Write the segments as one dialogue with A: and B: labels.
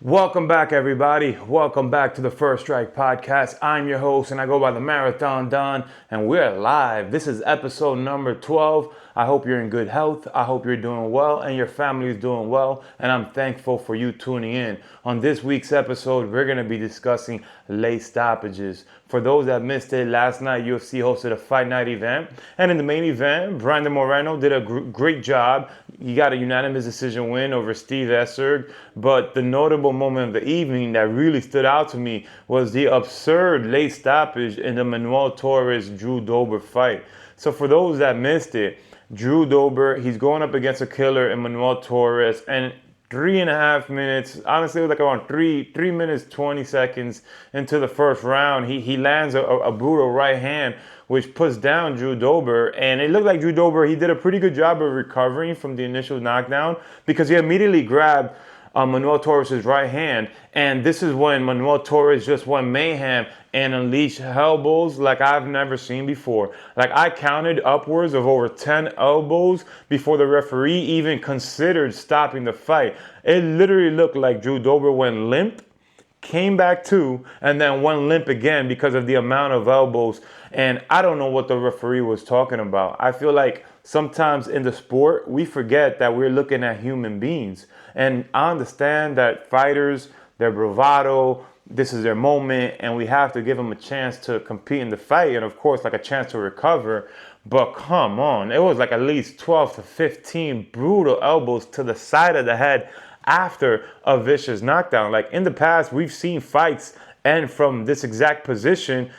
A: Welcome back, everybody. Welcome back to the First Strike Podcast. I'm your host, and I go by the Marathon Don, and we're live. This is episode number 12. I hope you're in good health. I hope you're doing well, and your family is doing well, and I'm thankful for you tuning in. On this week's episode, we're going to be discussing late stoppages. For those that missed it, last night UFC hosted a fight night event, and in the main event, Brandon Moreno did a great job. He got a unanimous decision win over Steve Essig, but the notable moment of the evening that really stood out to me was the absurd late stoppage in the Manuel Torres-Drew Dober fight. So for those that missed it, Drew Dober, he's going up against a killer in Manuel Torres, and 3.5 minutes, honestly it was like around 3 minutes 20 seconds into the first round, he lands a brutal right hand which puts down Drew Dober, and it looked like Drew Dober, he did a pretty good job of recovering from the initial knockdown because he immediately grabbed Manuel Torres' right hand, and this is when Manuel Torres just went mayhem and unleashed elbows like I've never seen before. Like, I counted upwards of over 10 elbows before the referee even considered stopping the fight. It literally looked like Drew Dober went limp, came back to, and then went limp again because of the amount of elbows. And I don't know what the referee was talking about. I feel like sometimes in the sport, we forget that we're looking at human beings. And I understand that fighters, their bravado, this is their moment, and we have to give them a chance to compete in the fight, and of course, like a chance to recover. But come on, it was like at least 12 to 15 brutal elbows to the side of the head after a vicious knockdown. Like in the past, we've seen fights end from this exact position,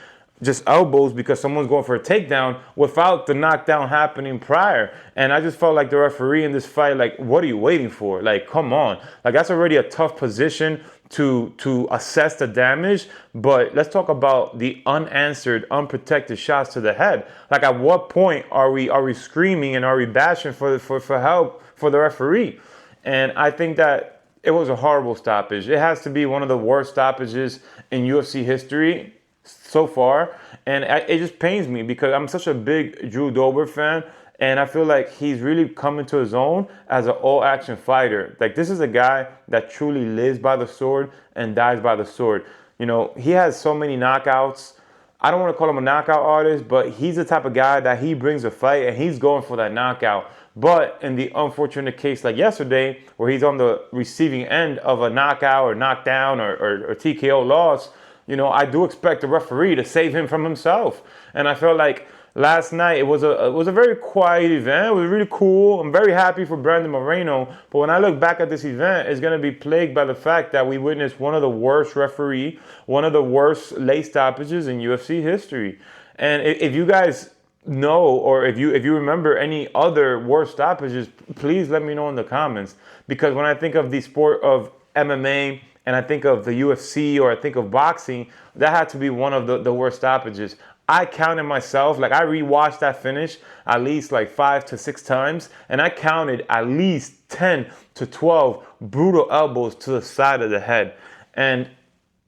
A: just elbows because someone's going for a takedown without the knockdown happening prior. And I just felt like the referee in this fight, like, what are you waiting for? Like, come on. Like, that's already a tough position to assess the damage. But let's talk about the unanswered, unprotected shots to the head. Like, at what point are we screaming and are we bashing for help for the referee? And I think that it was a horrible stoppage. It has to be one of the worst stoppages in UFC history so far, and it just pains me because I'm such a big Drew Dober fan, and I feel like he's really coming to his own as an all-action fighter. Like, this is a guy that truly lives by the sword and dies by the sword. You know, he has so many knockouts. I don't want to call him a knockout artist, but he's the type of guy that he brings a fight and he's going for that knockout. But in the unfortunate case like yesterday, where he's on the receiving end of a knockout or knockdown or TKO loss, you know, I do expect the referee to save him from himself. And I felt like last night it was a very quiet event. It was really cool. I'm very happy for Brandon Moreno. But when I look back at this event, it's going to be plagued by the fact that we witnessed one of the worst referee, one of the worst late stoppages in UFC history. And if you guys know, or if you remember any other worst stoppages, please let me know in the comments. Because when I think of the sport of MMA, and I think of the UFC, or I think of boxing, that had to be one of the worst stoppages. I counted myself, like I rewatched that finish at least like 5 to 6 times, and I counted at least 10 to 12 brutal elbows to the side of the head. And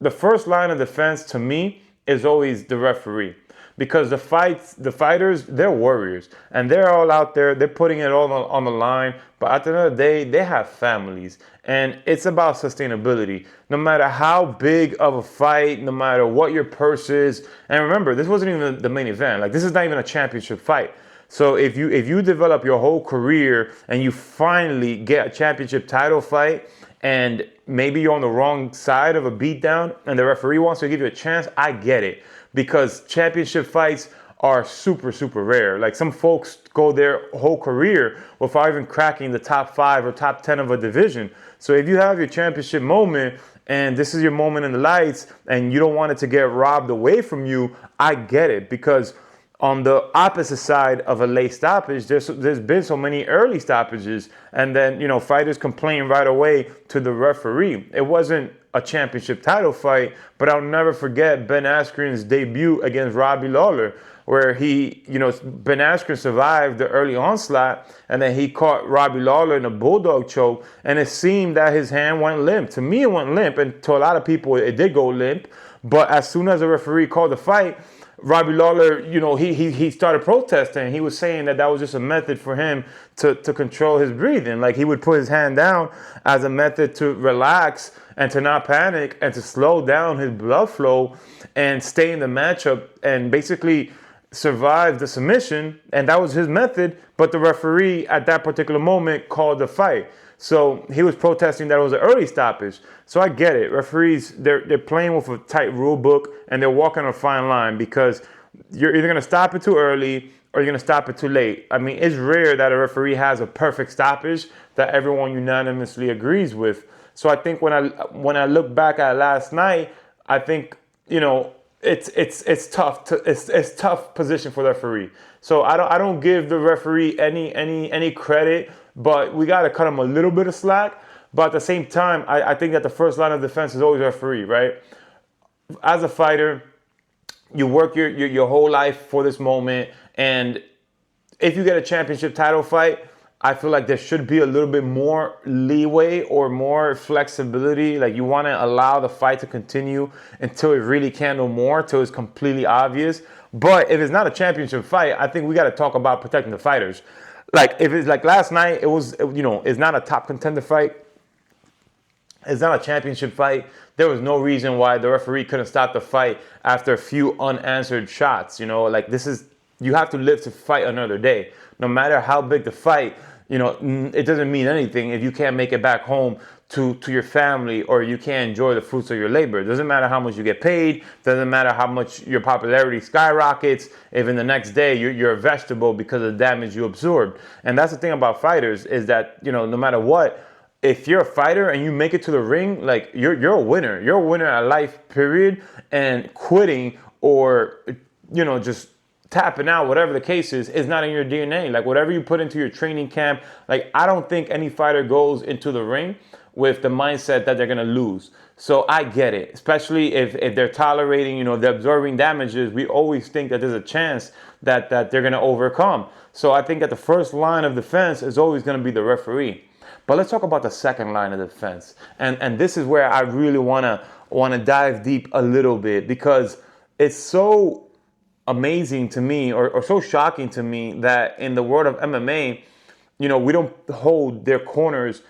A: the first line of defense to me is always the referee. Because the fighters, they're warriors. And they're all out there, they're putting it all on the line. But at the end of the day, they have families. And it's about sustainability. No matter how big of a fight, no matter what your purse is. And remember, this wasn't even the main event. Like, this is not even a championship fight. So if you develop your whole career and you finally get a championship title fight, and maybe you're on the wrong side of a beatdown and the referee wants to give you a chance, I get it. Because championship fights are super, super rare. Like, some folks go their whole career without even cracking the top 5 or top 10 of a division. So if you have your championship moment and this is your moment in the lights and you don't want it to get robbed away from you, I get it. Because on the opposite side of a late stoppage, there's been so many early stoppages, and then, you know, fighters complain right away to the referee. It wasn't a championship title fight, but I'll never forget Ben Askren's debut against Robbie Lawler, where Ben Askren survived the early onslaught, and then he caught Robbie Lawler in a bulldog choke, and it seemed that his hand went limp. To me, it went limp, and to a lot of people, it did go limp. But as soon as the referee called the fight, Robbie Lawler, he started protesting. He was saying that was just a method for him to control his breathing. Like, he would put his hand down as a method to relax and to not panic and to slow down his blood flow and stay in the matchup and basically survive the submission. And that was his method. But the referee at that particular moment called the fight. So he was protesting that it was an early stoppage. So I get it. Referees, they're playing with a tight rule book and they're walking a fine line because you're either going to stop it too early or you're going to stop it too late. I mean, it's rare that a referee has a perfect stoppage that everyone unanimously agrees with. So I think when I look back at last night, I think, it's tough it's tough position for the referee. So I don't give the referee any credit, but we got to cut him a little bit of slack. But at the same time, I think that the first line of defense is always referee, right? As a fighter, you work your whole life for this moment, and if you get a championship title fight, I feel like there should be a little bit more leeway or more flexibility. Like, you want to allow the fight to continue until it really can't no more, till it's completely obvious. But if it's not a championship fight, I think we got to talk about protecting the fighters. Like, if it's like last night, it was, it's not a top contender fight. It's not a championship fight. There was no reason why the referee couldn't stop the fight after a few unanswered shots. Like, you have to live to fight another day. No matter how big the fight, it doesn't mean anything if you can't make it back home to your family, or you can't enjoy the fruits of your labor. It doesn't matter how much you get paid. Doesn't matter how much your popularity skyrockets if in the next day you're a vegetable because of the damage you absorbed. And that's the thing about fighters, is that, no matter what, if you're a fighter and you make it to the ring, like, you're a winner. You're a winner at life, period. And quitting or, just tapping out, whatever the case is not in your DNA. Like, whatever you put into your training camp, like, I don't think any fighter goes into the ring with the mindset that they're going to lose. So I get it, especially if they're tolerating, if they're absorbing damages. We always think that there's a chance that they're going to overcome. So I think that the first line of defense is always going to be the referee. But let's talk about the second line of defense. And this is where I really want to dive deep a little bit, because it's so amazing to me, or so shocking to me, that in the world of MMA, we don't hold their corners.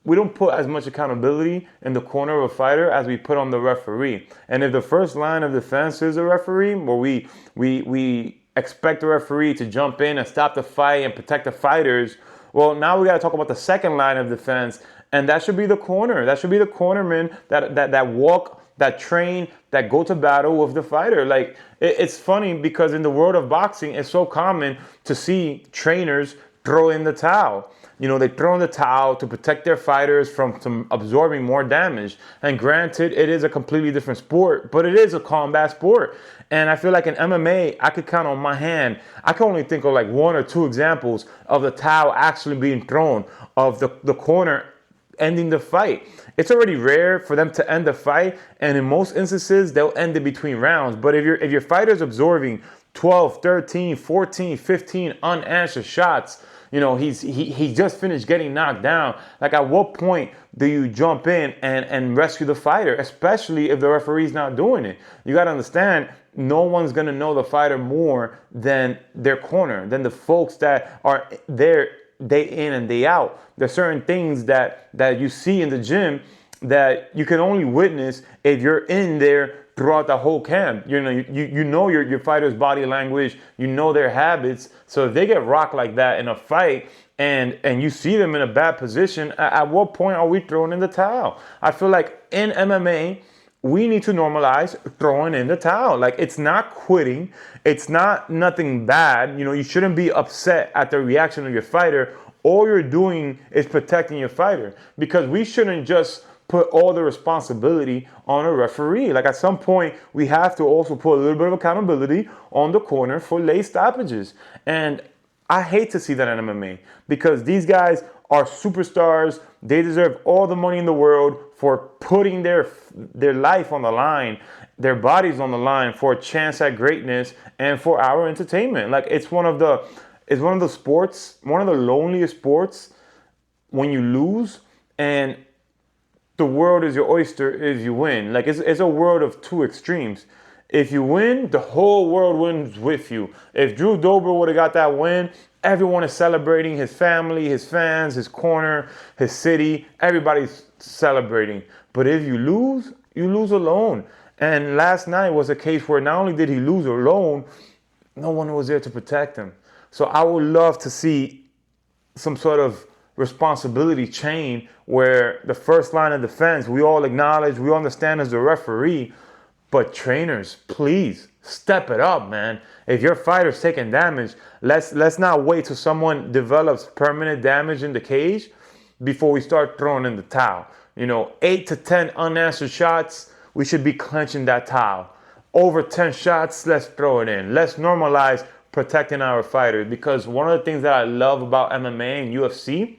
A: We don't put as much accountability in the corner of a fighter as we put on the referee. And if the first line of defense is a referee, where we expect the referee to jump in and stop the fight and protect the fighters, well, now we got to talk about the second line of defense, and that should be the corner. That should be the cornermen that walk, that train, that go to battle with the fighter. Like, it's funny because in the world of boxing, it's so common to see trainers throw in the towel. They throw in the towel to protect their fighters from absorbing more damage. And granted, it is a completely different sport, but it is a combat sport. And I feel like in MMA, I could count on my hand. I can only think of like one or two examples of the towel actually being thrown, of the corner ending the fight. It's already rare for them to end the fight, and in most instances, they'll end it between rounds. But if your fighter's absorbing 12, 13, 14, 15 unanswered shots, he just finished getting knocked down. Like, at what point do you jump in and rescue the fighter, especially if the referee's not doing it? You got to understand, no one's going to know the fighter more than their corner, than the folks that are there day in and day out. There's certain things that you see in the gym that you can only witness if you're in there throughout the whole camp. You know your fighter's body language, you know their habits. So if they get rocked like that in a fight, and you see them in a bad position, at what point are we throwing in the towel? I feel like in MMA, we need to normalize throwing in the towel. Like, it's not quitting. It's not nothing bad. You shouldn't be upset at the reaction of your fighter. All you're doing is protecting your fighter, because we shouldn't just put all the responsibility on a referee. Like, at some point, we have to also put a little bit of accountability on the corner for late stoppages. And I hate to see that in MMA, because these guys are superstars. They deserve all the money in the world for putting their life on the line, their bodies on the line, for a chance at greatness and for our entertainment. Like, it's one of the sports, one of the loneliest sports when you lose, and the world is your oyster if you win. Like, it's a world of two extremes. If you win, the whole world wins with you. If Drew Dober would have got that win, everyone is celebrating, his family, his fans, his corner, his city, everybody's celebrating. But if you lose alone. And last night was a case where not only did he lose alone, no one was there to protect him. So I would love to see some sort of responsibility chain where the first line of defense, we all acknowledge, we understand as a referee, but trainers, please step it up, man. If your fighter's taking damage, let's not wait till someone develops permanent damage in the cage before we start throwing in the towel. 8 to 10 unanswered shots, we should be clenching that towel. Over 10 shots, let's throw it in. Let's normalize protecting our fighters, because one of the things that I love about MMA and UFC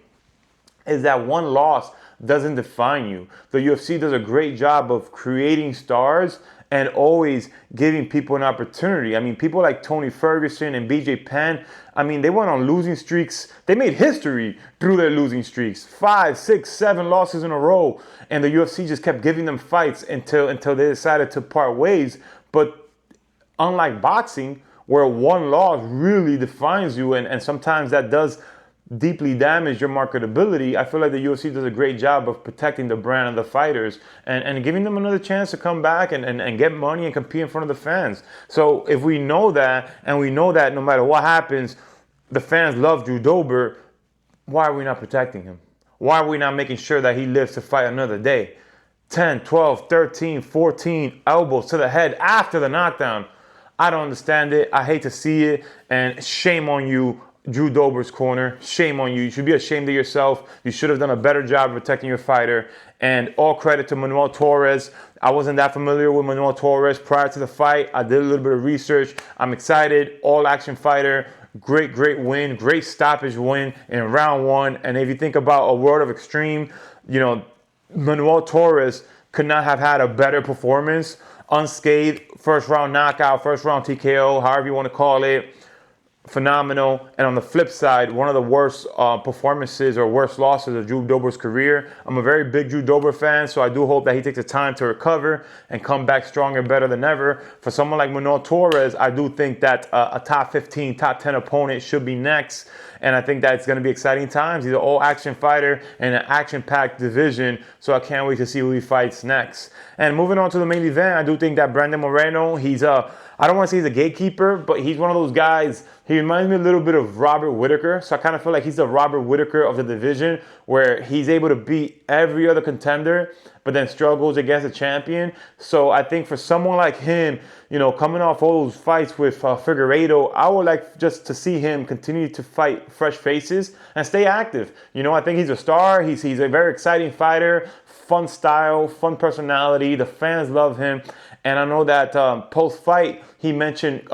A: is that one loss doesn't define you. The UFC does a great job of creating stars and always giving people an opportunity. I mean, people like Tony Ferguson and BJ Penn, I mean, they went on losing streaks. They made history through their losing streaks. 5, 6, 7 losses in a row. And the UFC just kept giving them fights until they decided to part ways. But unlike boxing, where one loss really defines you, and sometimes that does deeply damage your marketability, I feel like the UFC does a great job of protecting the brand of the fighters and giving them another chance to come back and get money and compete in front of the fans. So if we know that, and we know that no matter what happens, the fans love Drew Dober, why are we not protecting him? Why are we not making sure that he lives to fight another day? 10, 12, 13, 14 elbows to the head after the knockdown. I don't understand it. I hate to see it. And shame on you, Drew Dober's corner. Shame on you. You should be ashamed of yourself. You should have done a better job protecting your fighter. And all credit to Manuel Torres. I wasn't that familiar with Manuel Torres prior to the fight. I did a little bit of research. I'm excited. All action fighter. Great win. Great stoppage win in round 1. And if you think about a world of extreme, Manuel Torres could not have had a better performance. Unscathed, first round knockout, first round TKO, however you want to call it. Phenomenal. And on the flip side, one of the worst performances or worst losses of Drew Dober's career. I'm a very big Drew Dober fan, so I do hope that he takes the time to recover and come back stronger, better than ever. For someone like Manuel Torres, I do think that a top 15, top 10 opponent should be next. And I think that it's going to be exciting times. He's an all-action fighter in an action-packed division, so I can't wait to see who he fights next. And moving on to the main event, I do think that Brandon Moreno, I don't want to say he's a gatekeeper, but he's one of those guys. He reminds me a little bit of Robert Whittaker. So I kind of feel like he's the Robert Whittaker of the division, where he's able to beat every other contender, but then struggles against a champion. So I think for someone like him, coming off all those fights with Figueiredo, I would like just to see him continue to fight fresh faces and stay active. I think he's a star. He's a very exciting fighter, fun style, fun personality. The fans love him. And I know that post-fight, he mentioned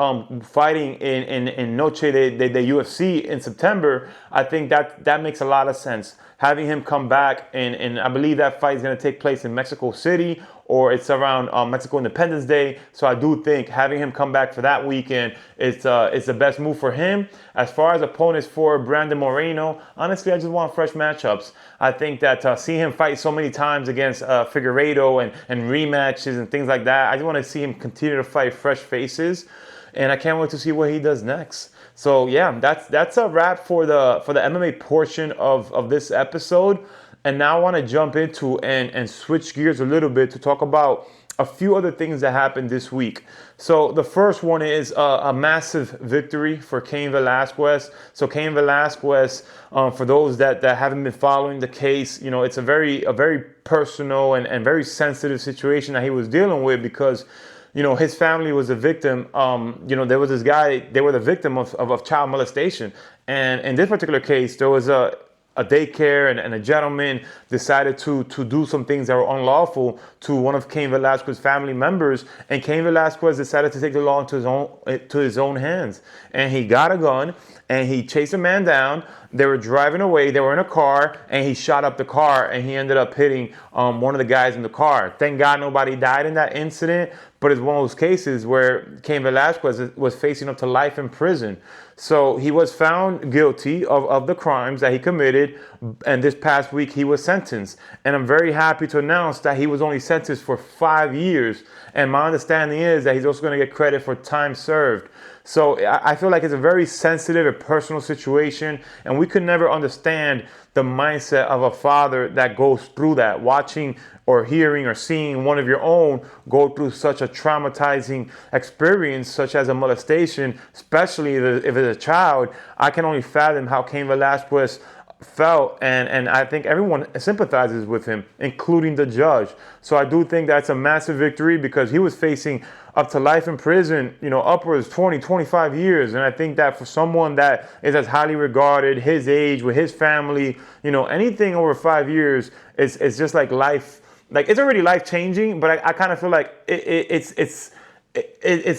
A: fighting in Noche de UFC in September. I think that makes a lot of sense. Having him come back, and I believe that fight is going to take place in Mexico City, or it's around Mexico Independence Day. So I do think having him come back for that weekend is the best move for him. As far as opponents for Brandon Moreno, honestly, I just want fresh matchups. I think that seeing him fight so many times against Figueiredo and rematches and things like that, I just want to see him continue to fight fresh faces. And I can't wait to see what he does next. So yeah, that's a wrap for the MMA portion of this episode. And now I want to jump into and switch gears a little bit to talk about a few other things that happened this week. So the first one is a massive victory for Cain Velasquez. So Cain Velasquez, for those that haven't been following the case, it's a very personal and very sensitive situation that he was dealing with, because his family was a victim. There was this guy, they were the victim of child molestation. And in this particular case, there was a daycare and a gentleman decided to do some things that were unlawful to one of Cain Velasquez's family members. And Cain Velasquez decided to take the law into his own hands. And he got a gun and he chased a man down. They were driving away. They were in a car, and he shot up the car, and he ended up hitting one of the guys in the car. Thank God nobody died in that incident, but it's one of those cases where Cain Velasquez was facing up to life in prison. So he was found guilty of the crimes that he committed, and this past week he was sentenced. And I'm very happy to announce that he was only sentenced for 5 years. And my understanding is that he's also going to get credit for time served. So I feel like it's a very sensitive and personal situation, and we could never understand the mindset of a father that goes through that, watching or hearing or seeing one of your own go through such a traumatizing experience, such as a molestation, especially if it's a child. I can only fathom how Cain Velasquez felt, and I think everyone sympathizes with him, including the judge. So I do think that's a massive victory, because he was facing up to life in prison, upwards 20, 25 years. And I think that for someone that is as highly regarded, his age, with his family, anything over 5 years is just like life. Like, it's already life changing, but I kind of feel like it's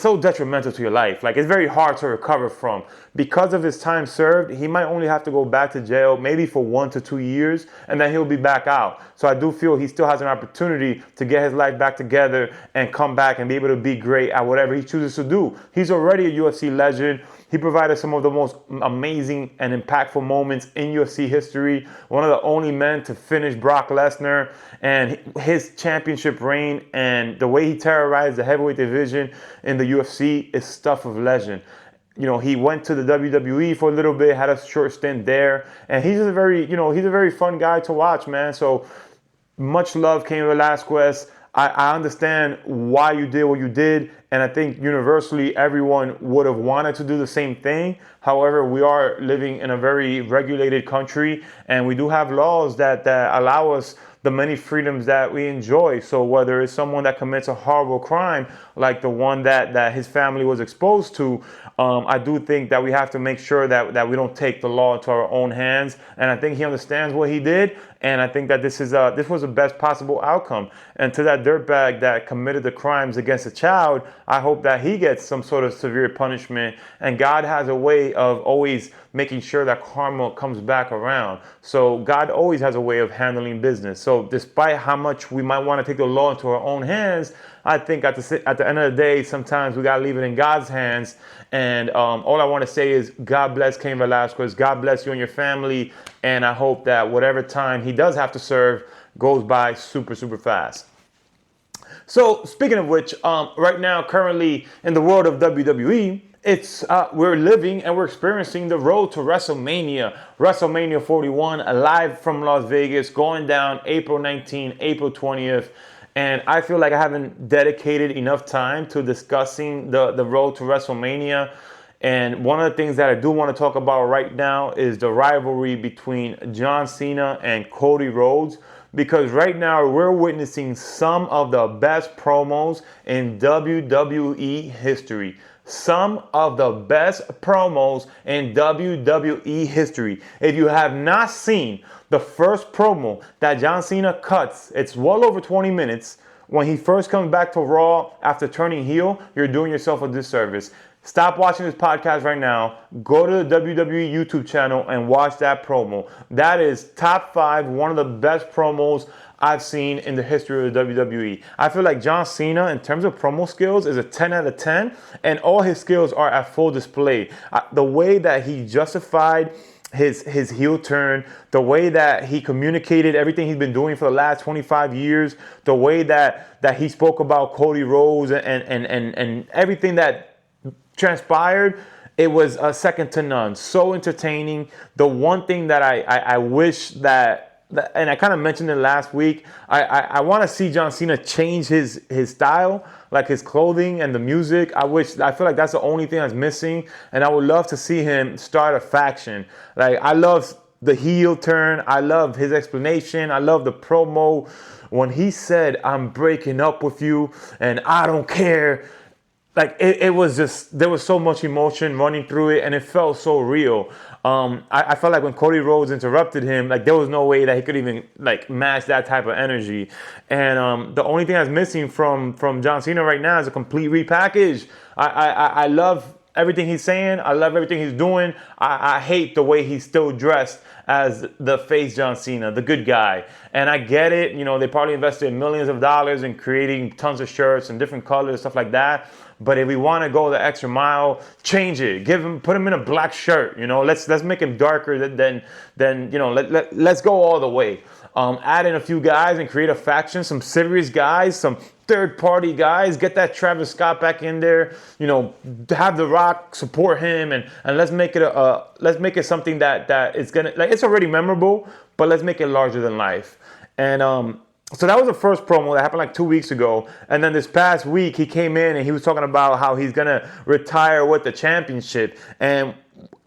A: so detrimental to your life. Like, it's very hard to recover from. Because of his time served, he might only have to go back to jail maybe for 1 to 2 years, and then he'll be back out. So I do feel he still has an opportunity to get his life back together and come back and be able to be great at whatever he chooses to do. He's already a UFC legend. He provided some of the most amazing and impactful moments in UFC history. One of the only men to finish Brock Lesnar, and his championship reign and the way he terrorized the heavyweight division in the UFC is stuff of legend. He went to the WWE for a little bit, had a short stint there, and he's a very fun guy to watch, man. So much love, Cain Velasquez. I understand why you did what you did, and I think universally everyone would have wanted to do the same thing. However, we are living in a very regulated country, and we do have laws that allow us the many freedoms that we enjoy. So whether it's someone that commits a horrible crime like the one that his family was exposed to, I do think that we have to make sure that we don't take the law into our own hands. And I think he understands what he did, and I think that this was the best possible outcome. And to that dirtbag that committed the crimes against a child, I hope that he gets some sort of severe punishment. And God has a way of always making sure that karma comes back around. So God always has a way of handling business. So despite how much we might want to take the law into our own hands, I think at the end of the day, sometimes we got to leave it in God's hands. And all I want to say is God bless Cain Velasquez. God bless you and your family. And I hope that whatever time he does have to serve goes by super, super fast. So speaking of which, right now, currently in the world of WWE, we're living and we're experiencing the road to WrestleMania. WrestleMania 41, live from Las Vegas, going down April 19th, April 20th. And I feel like I haven't dedicated enough time to discussing the road to WrestleMania. And one of the things that I do want to talk about right now is the rivalry between John Cena and Cody Rhodes. Because right now we're witnessing some of the best promos in WWE history. Some of the best promos in WWE history. If you have not seen the first promo that John Cena cuts, it's well over 20 minutes. When he first comes back to Raw after turning heel, you're doing yourself a disservice. Stop watching this podcast right now. Go to the WWE YouTube channel and watch that promo. That is top 5, one of the best promos I've seen in the history of the WWE. I feel like John Cena, in terms of promo skills, is a 10 out of 10, and all his skills are at full display. The way that he justified his heel turn, the way that he communicated everything he's been doing for the last 25 years, the way that he spoke about Cody Rhodes and everything that transpired, it was second to none. So entertaining. The one thing that I wish that, and I kind of mentioned it last week, I want to see John Cena change his style, like his clothing and the music. I feel like that's the only thing that's missing, and I would love to see him start a faction. Like, I love the heel turn. I love his explanation. I love the promo when he said, "I'm breaking up with you and I don't care." Like, it was just, there was so much emotion running through it, and it felt so real. I felt like when Cody Rhodes interrupted him, like, there was no way that he could even like match that type of energy. And the only thing that's missing from John Cena right now is a complete repackage. I love everything he's saying. I love everything he's doing. I hate the way he's still dressed as the face John Cena, the good guy. And I get it. You know, they probably invested millions of dollars in creating tons of shirts and different colors, stuff like that. But if we want to go the extra mile, change it. Put him in a black shirt. You know, let's make him darker than you know. Let's go all the way. Add in a few guys and create a faction, some serious guys, some third-party guys. Get that Travis Scott back in there. You know, have The Rock support him, and let's make it something that is gonna, like, it's already memorable, but let's make it larger than life. And so that was the first promo that happened like 2 weeks ago. And then this past week, he came in and he was talking about how he's going to retire with the championship. And,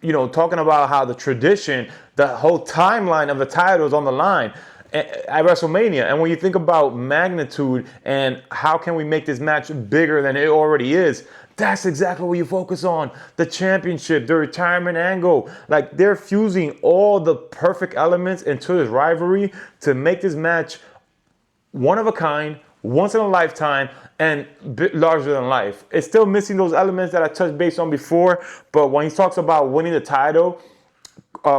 A: you know, talking about how the tradition, the whole timeline of the title is on the line at WrestleMania. And when you think about magnitude and how can we make this match bigger than it already is, that's exactly what you focus on. The championship, the retirement angle. Like, they're fusing all the perfect elements into this rivalry to make this match one of a kind, once in a lifetime, and larger than life. It's still missing those elements that I touched base on before, but when he talks about winning the title,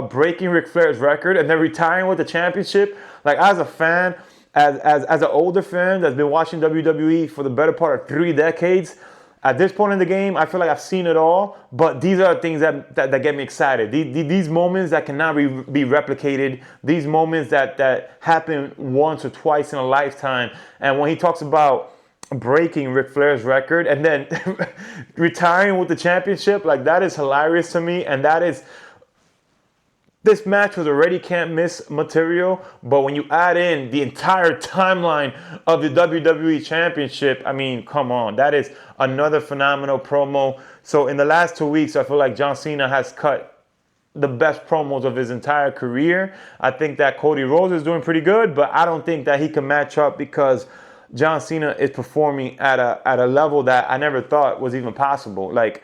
A: breaking Ric Flair's record, and then retiring with the championship, like, as a fan, as an older fan that's been watching WWE for the better part of 3 decades, at this point in the game, I feel like I've seen it all, but these are the things that get me excited. These moments that cannot be replicated, these moments that happen once or twice in a lifetime. And when he talks about breaking Ric Flair's record and then retiring with the championship, like, that is hilarious to me. And that is, this match was already can't miss material, but when you add in the entire timeline of the WWE Championship, I mean, come on, that is another phenomenal promo. So in the last 2 weeks, I feel like John Cena has cut the best promos of his entire career. I think that Cody Rhodes is doing pretty good, but I don't think that he can match up because John Cena is performing at a level that I never thought was even possible. Like,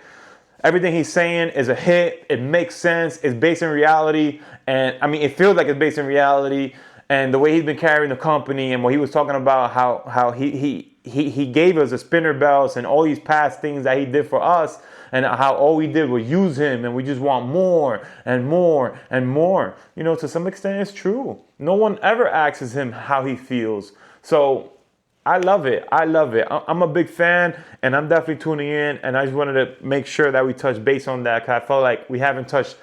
A: everything he's saying is a hit. It makes sense. It's based in reality. And I mean, it feels like it's based in reality. And the way he's been carrying the company, and what he was talking about, how he gave us the spinner belts and all these past things that he did for us, and how all we did was use him, and we just want more and more and more. You know, to some extent, it's true. No one ever asks him how he feels. So I love it. I love it. I'm a big fan, and I'm definitely tuning in. And I just wanted to make sure that we touch base on that, because I felt like we haven't touched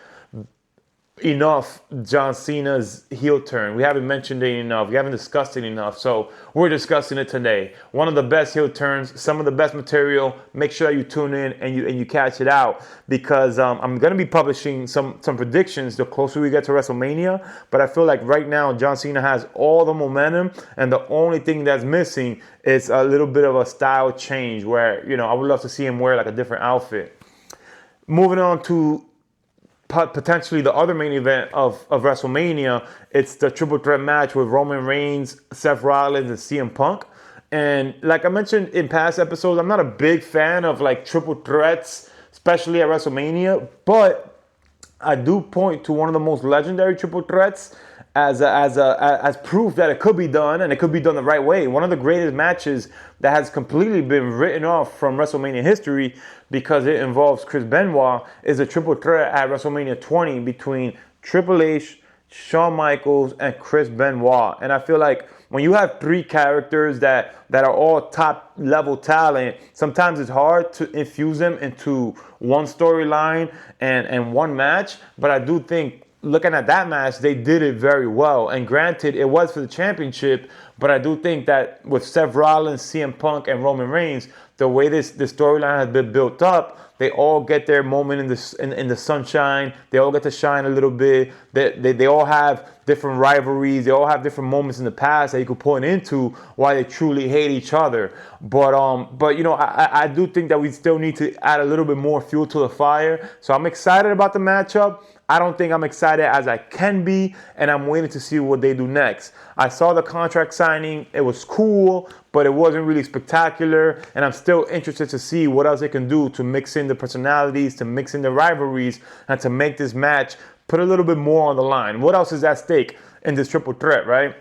A: enough John Cena's heel turn. We haven't mentioned it enough. We haven't discussed it enough. So we're discussing it today. One of the best heel turns, some of the best material. Make sure that you tune in and you catch it out, because I'm going to be publishing some predictions the closer we get to WrestleMania. But I feel like right now John Cena has all the momentum, and the only thing that's missing is a little bit of a style change where, you know, I would love to see him wear like a different outfit. Moving on to potentially the other main event of WrestleMania, it's the triple threat match with Roman Reigns, Seth Rollins, and CM Punk. And like I mentioned in past episodes, I'm not a big fan of like triple threats, especially at WrestleMania, but I do point to one of the most legendary triple threats as proof that it could be done, and it could be done the right way. One of the greatest matches that has completely been written off from WrestleMania history because it involves Chris Benoit is a triple threat at WrestleMania 20 between Triple H, Shawn Michaels, and Chris Benoit. And I feel like when you have 3 characters that are all top level talent, sometimes it's hard to infuse them into one storyline and one match. But I do think, looking at that match, they did it very well. And granted, it was for the championship, but I do think that with Seth Rollins, CM Punk, and Roman Reigns, the way this storyline has been built up, they all get their moment in the sunshine. They all get to shine a little bit. They all have different rivalries. They all have different moments in the past that you could point into why they truly hate each other. But you know, I do think that we still need to add a little bit more fuel to the fire. So I'm excited about the matchup. I don't think I'm excited as I can be, and I'm waiting to see what they do next. I saw the contract signing. It was cool, but it wasn't really spectacular, and I'm still interested to see what else they can do to mix in the personalities, to mix in the rivalries, and to make this match put a little bit more on the line. What else is at stake in this triple threat, right?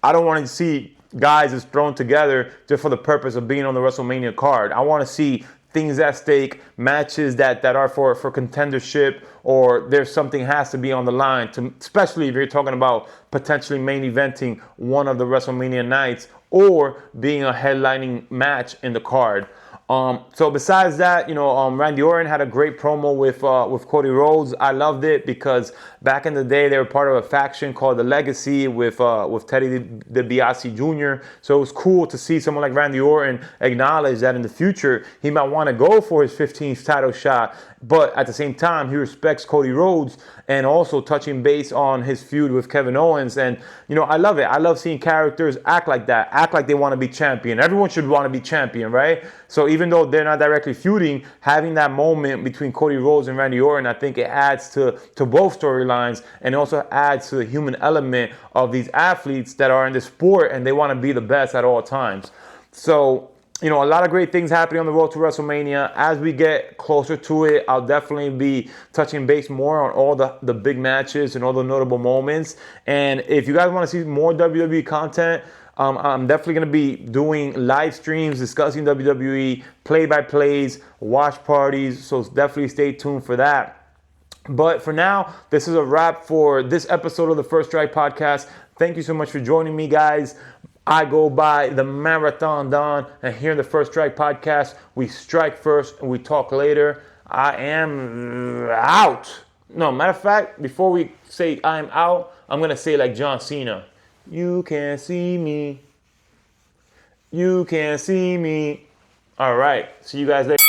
A: I don't want to see guys just thrown together just for the purpose of being on the WrestleMania card. I want to see things at stake, matches that are for contendership, or there's something has to be on the line, especially if you're talking about potentially main eventing one of the WrestleMania nights or being a headlining match in the card. So besides that, Randy Orton had a great promo with Cody Rhodes. I loved it because back in the day they were part of a faction called the Legacy with Teddy DiBiase Jr. So it was cool to see someone like Randy Orton acknowledge that in the future he might want to go for his 15th title shot, but at the same time he respects Cody Rhodes, and also touching base on his feud with Kevin Owens. And I love it. I love seeing characters act like that, act like they want to be champion. Everyone should want to be champion, right? So even though they're not directly feuding, having that moment between Cody Rhodes and Randy Orton, I think it adds to both storylines, and also adds to the human element of these athletes that are in the sport and they want to be the best at all times. So a lot of great things happening on the road to WrestleMania. As we get closer to it, I'll definitely be touching base more on all the big matches and all the notable moments. And if you guys want to see more WWE content, I'm definitely going to be doing live streams discussing WWE, play-by-plays, watch parties. So definitely stay tuned for that. But for now, this is a wrap for this episode of the First Strike Podcast. Thank you so much for joining me, guys. I go by the Marathon Don, and here in the First Strike Podcast, we strike first and we talk later. I am out. No, matter of fact, before we say I am out, I'm going to say like John Cena. You can't see me. You can't see me. All right. See you guys later.